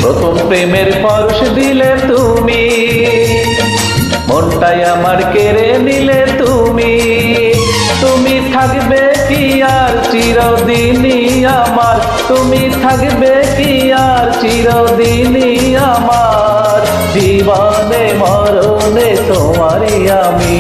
প্রথম প্রেমের পরশ দিলে তুমি, মনটাই আমার কেড়ে নিলে তুমি। তুমি থাকবে কি আর চিরদিনই আমার, তুমি থাকবে কি আর চিরদিনই আমার। জীবনে মরণে তোমারই আমি।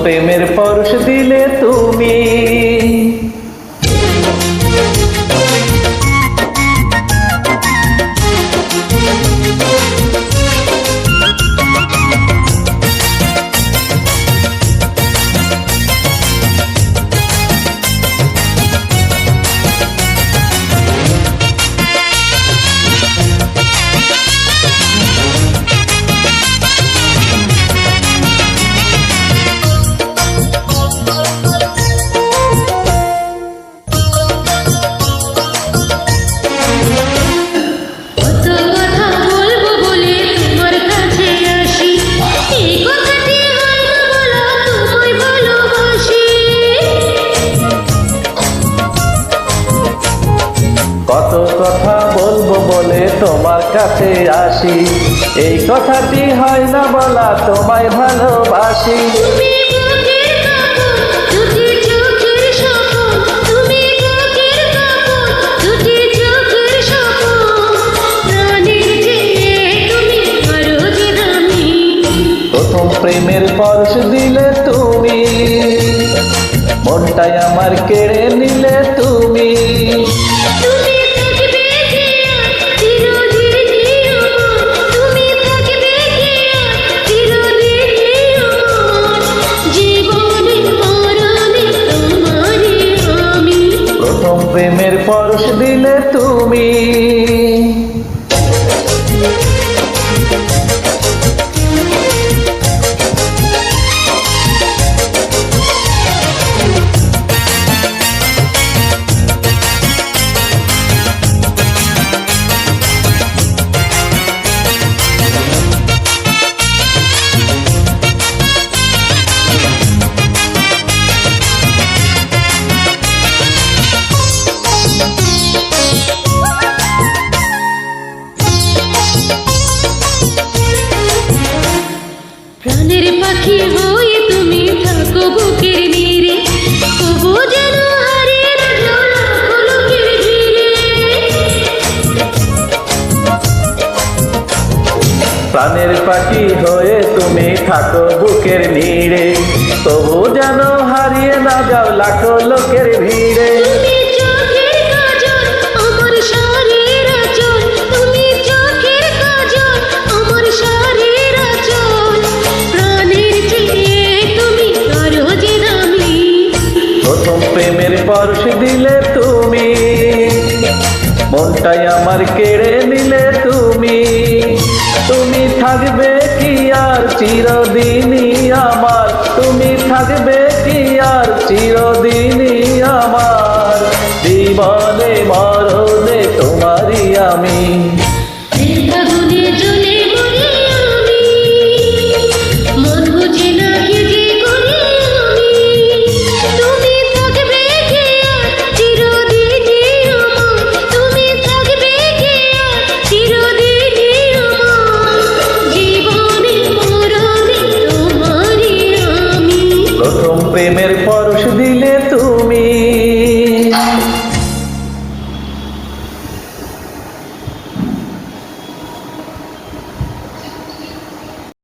প্রেমের পরশ দিলে তুমি। কত কথা বলবো বলে তোমার কাছে আসি, এই কথাটি হয় না বলা তোমায় ভালোবাসি। প্রথম প্রেমের পরশ দিলে তুমি, মনটাই আমার কেড়ে নিলে তুমি। প্রেমের পরশ দিলে তুমি। প্রাণের পাখি হয়ে তুমি থাকো বুকের নীড়ে, তবু যেন হারিয়ে না যাও লাখো লোকের ভিড়ে। প্রাণের পাখি হয়ে তুমি থাকো বুকের নীড়ে, তবু যেন হারিয়ে না যাও লাখো লোকের ভিড়ে। প্রেমের পরশ দিলে তুমি, মনটাই আমার কেড়ে নিলে তুমি। তুমি থাকবে কি আর চিরদিনই আমার, তুমি থাকবে